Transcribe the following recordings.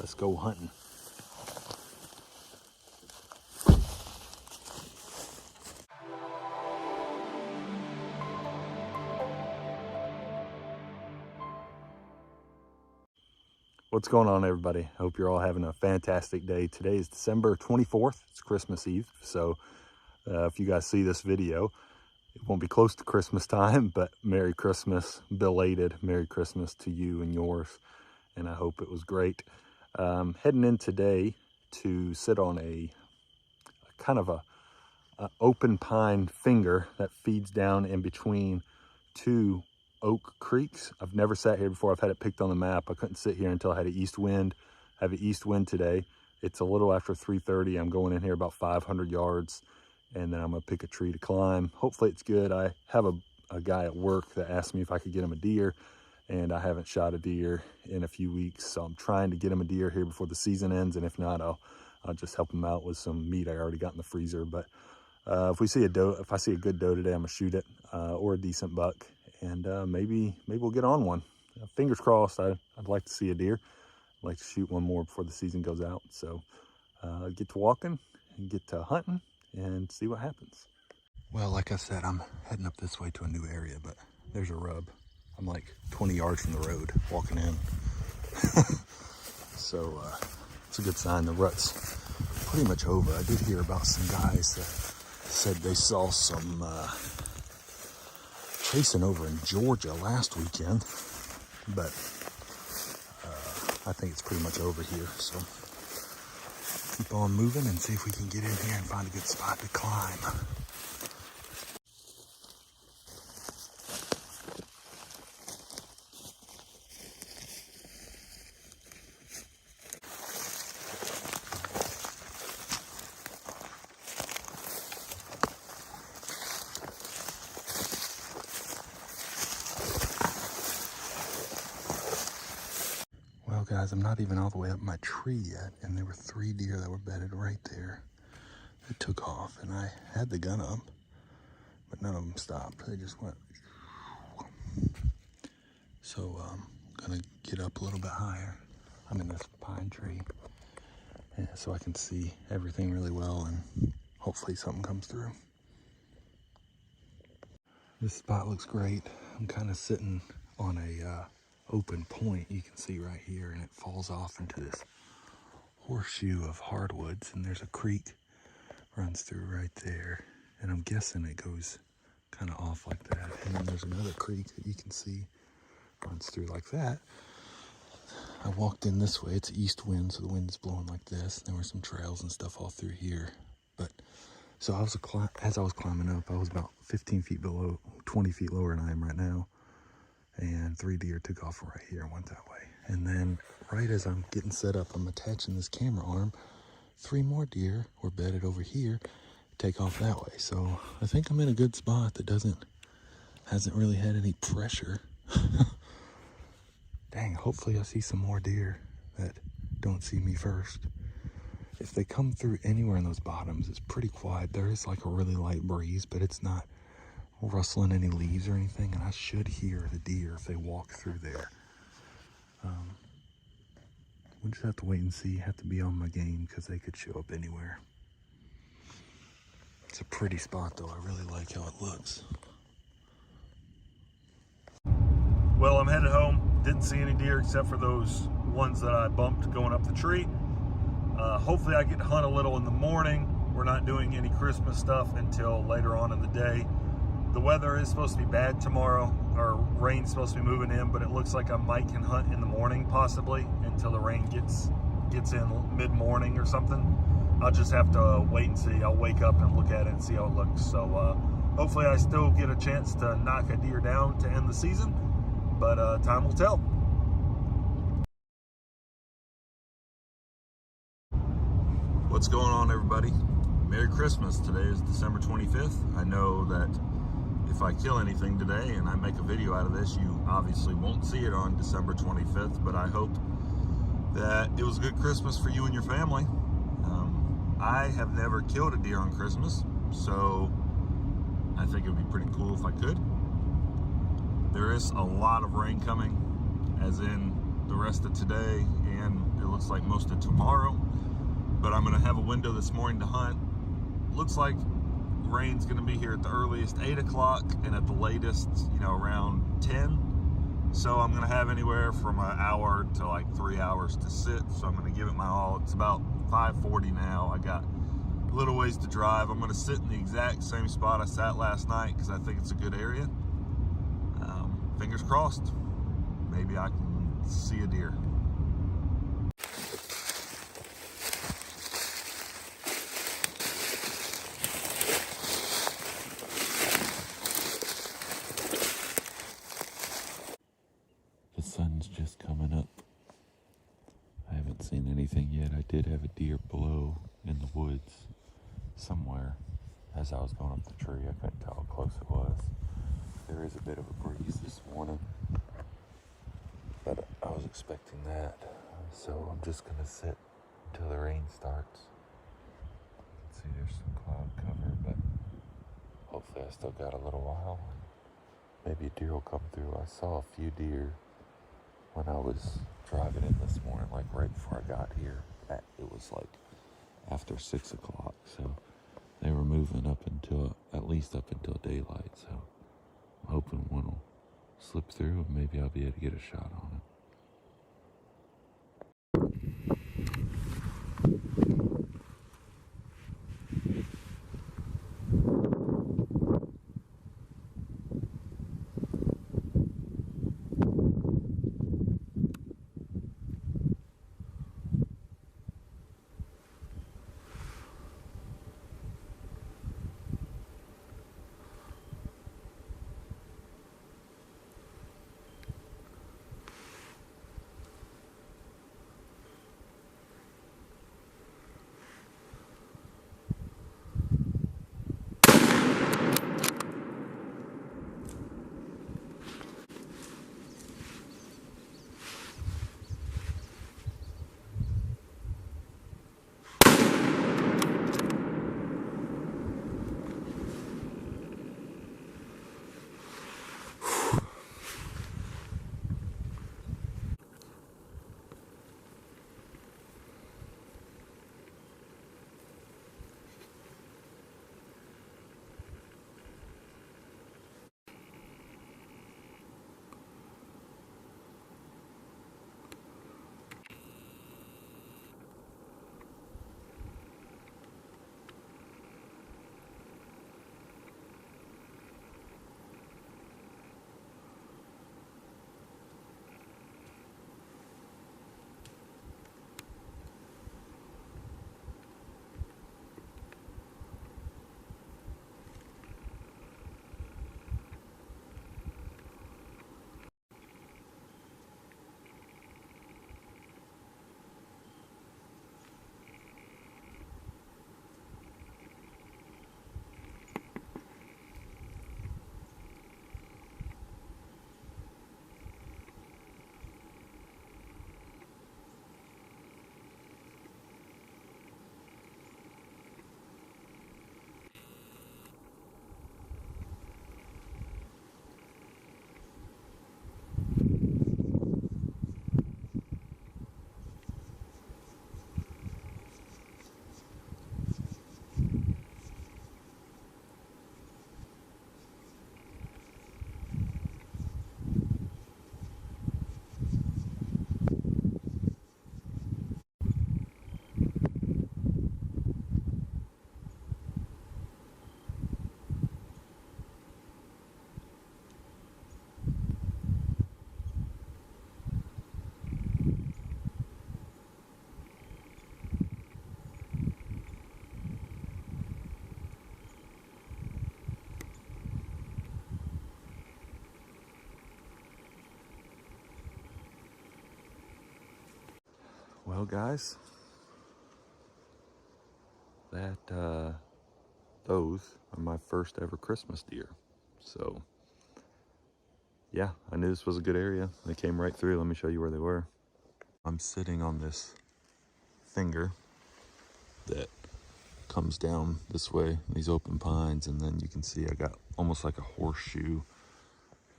let's go hunting. What's going on, everybody? I hope you're all having a fantastic day. Today is December 24th. It's Christmas Eve. So if you guys see this video, it won't be close to Christmas time, but Merry Christmas, belated Merry Christmas to you and yours. And I hope it was great. Heading in today to sit on a kind of a open pine finger that feeds down in between two oak creeks. I've never sat here before. I've had it picked on the map. I couldn't sit here until I had an east wind. I have an east wind today. It's a little after 3:30. I'm going in here about 500 yards, and then I'm gonna pick a tree to climb. Hopefully it's good. I have a guy at work that asked me if I could get him a deer, and I haven't shot a deer in a few weeks, so I'm trying to get him a deer here before the season ends, and if not, I'll just help him out with some meat I already got in the freezer. But if I see a good doe today, I'm gonna shoot it, or a decent buck. And maybe we'll get on one. Fingers crossed. I'd like to see a deer. I'd like to shoot one more before the season goes out. So get to walking and get to hunting and see what happens. Well, like I said, I'm heading up this way to a new area, but there's a rub. I'm like 20 yards from the road walking in. So it's a good sign. The rut's pretty much over. I did hear about some guys that said they saw some chasing over in Georgia last weekend, but I think it's pretty much over here. So keep on moving and see if we can get in here and find a good spot to climb. Well, guys, I'm not even all the way up my tree yet, and there were 3 deer that were bedded right there. They took off, and I had the gun up, but none of them stopped. They just went. So I'm gonna get up a little bit higher. I'm in this pine tree, so I can see everything really well, and hopefully something comes through. This spot looks great. I'm kind of sitting on a open point, you can see right here, and it falls off into this horseshoe of hardwoods, and there's a creek runs through right there, and I'm guessing it goes kind of off like that, and then there's another creek that you can see runs through like that. I walked in this way. It's east wind, so the wind's blowing like this. There were some trails and stuff all through here, but so as I was climbing up, I was about 15 feet below, 20 feet lower than I am right now. And 3 deer took off right here and went that way. And then right as I'm getting set up, I'm attaching this camera arm. 3 more deer were bedded over here, take off that way. So I think I'm in a good spot that hasn't really had any pressure. Dang, hopefully I see some more deer that don't see me first. If they come through anywhere in those bottoms, it's pretty quiet. There is like a really light breeze, but it's not rustling any leaves or anything, and I should hear the deer if they walk through there. We'll just have to wait and see. Have to be on my game because they could show up anywhere. It's a pretty spot though. I really like how it looks. Well, I'm headed home. Didn't see any deer except for those ones that I bumped going up the tree. Hopefully I get to hunt a little in the morning. We're not doing any Christmas stuff until later on in the day. The weather is supposed to be bad tomorrow, or rain's supposed to be moving in, but it looks like I might can hunt in the morning possibly until the rain gets in mid-morning or something. I'll just have to wait and see. I'll wake up and look at it and see how it looks. So hopefully I still get a chance to knock a deer down to end the season, but time will tell. What's going on, everybody? Merry Christmas. Today is December 25th. I know that if I kill anything today and I make a video out of this, you obviously won't see it on December 25th, but I hope that it was a good Christmas for you and your family. I have never killed a deer on Christmas, so I think it would be pretty cool if I could. There is a lot of rain coming, as in the rest of today and at looks like most of tomorrow, but I'm gonna have a window this morning to hunt. Looks like rain's gonna be here at the earliest 8 o'clock and at the latest, you know, around 10. So I'm gonna have anywhere from an hour to like 3 hours to sit. So I'm gonna give it my all. It's about 5:40 now. I got a little ways to drive. I'm gonna sit in the exact same spot I sat last night because I think it's a good area. Fingers crossed. Maybe I can see a deer. The sun's just coming up. I haven't seen anything yet. I did have a deer blow in the woods somewhere as I was going up the tree. I couldn't tell how close it was. There is a bit of a breeze this morning, but I was expecting that. So I'm just gonna sit until the rain starts. See, there's some cloud cover, but hopefully I still got a little while. Maybe a deer will come through. I saw a few deer when I was driving in this morning, like right before I got here. It was like after 6 o'clock, so they were moving up until, at least up until daylight, so I'm hoping one will slip through and maybe I'll be able to get a shot on it. Well, guys, those are my first ever Christmas deer. So yeah, I knew this was a good area. They came right through. Let me show you where they were. I'm sitting on this finger that comes down this way, these open pines, and then you can see I got almost like a horseshoe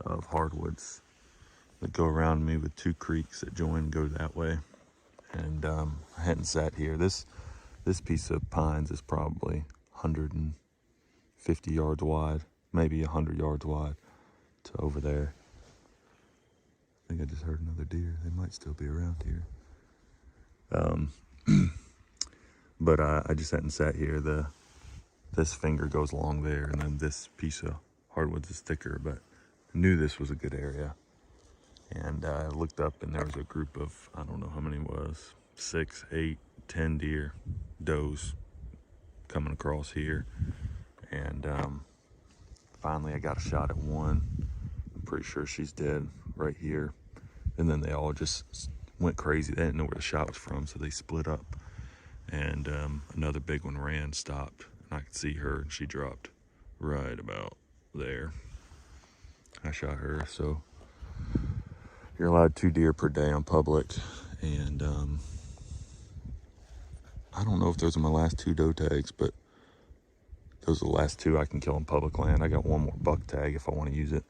of hardwoods that go around me with two creeks that join and go that way. And I hadn't sat here. This piece of pines is probably 150 yards wide, maybe 100 yards wide to over there. I think I just heard another deer. They might still be around here. But I just hadn't sat here. This finger goes along there, and then this piece of hardwood is thicker, but I knew this was a good area. And I looked up, and there was a group of, I don't know how many it was, 6, 8, 10 deer, does coming across here. And finally I got a shot at one. I'm pretty sure she's dead right here. And then they all just went crazy. They didn't know where the shot was from, so they split up. And another big one ran, stopped, and I could see her, and she dropped right about there. I shot her. So you're allowed 2 deer per day on public, and I don't know if those are my last 2 doe tags, but those are the last 2 I can kill on public land. I got 1 more buck tag if I want to use it.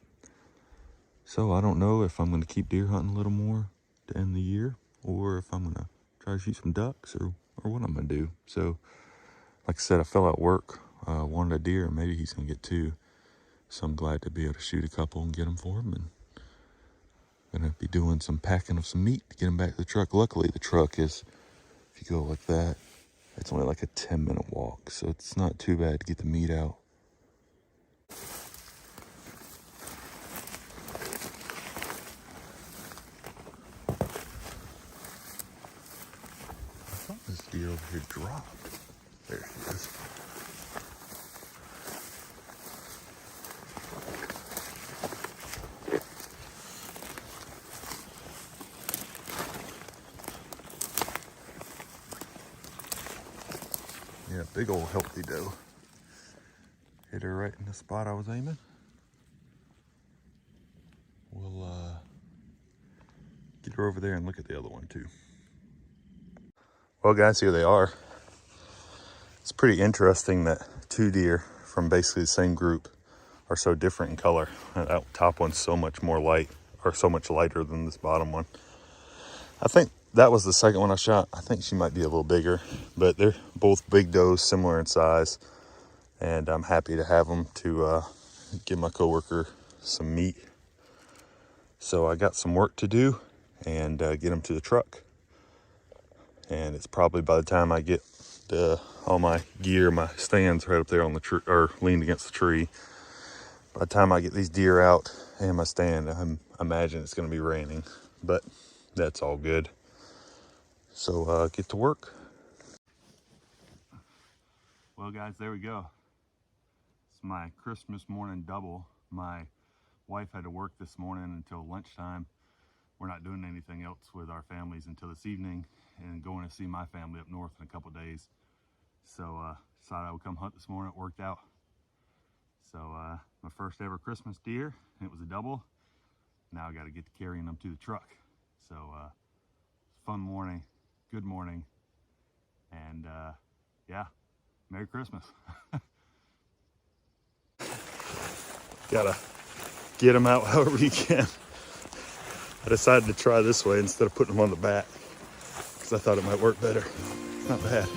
So I don't know if I'm going to keep deer hunting a little more to end the year, or if I'm going to try to shoot some ducks, or what I'm going to do. So like I said, I fell out work, wanted a deer, and maybe he's going to get 2. So I'm glad to be able to shoot a couple and get them for him. And gonna be doing some packing of some meat to get them back to the truck. Luckily the truck is, if you go like that, it's only like a 10-minute walk, so it's not too bad to get the meat out. I thought this deer over here dropped. There she is. Yeah, big old healthy doe. Hit her right in the spot I was aiming. We'll get her over there and look at the other one too. Well guys, here they are. It's pretty interesting that 2 deer from basically the same group are so different in color. That top one's so much more light, or so much lighter than this bottom one. I think that was the second one I shot. I think she might be a little bigger, but they're both big does, similar in size. And I'm happy to have them to give my coworker some meat. So I got some work to do and get them to the truck. And it's probably by the time I get all my gear, my stands right up there on the tree, or leaned against the tree. By the time I get these deer out and my stand, I imagine it's going to be raining, but that's all good. So get to work. Well guys, there we go. It's my Christmas morning double. My wife had to work this morning until lunchtime. We're not doing anything else with our families until this evening, and going to see my family up north in a couple days. So decided I would come hunt this morning. It worked out. So my first ever Christmas deer, and it was a double. Now I got to get to carrying them to the truck. So fun morning, good morning, and yeah, Merry Christmas. Gotta get them out however you can. I decided to try this way instead of putting them on the back, because I thought it might work better. Not bad.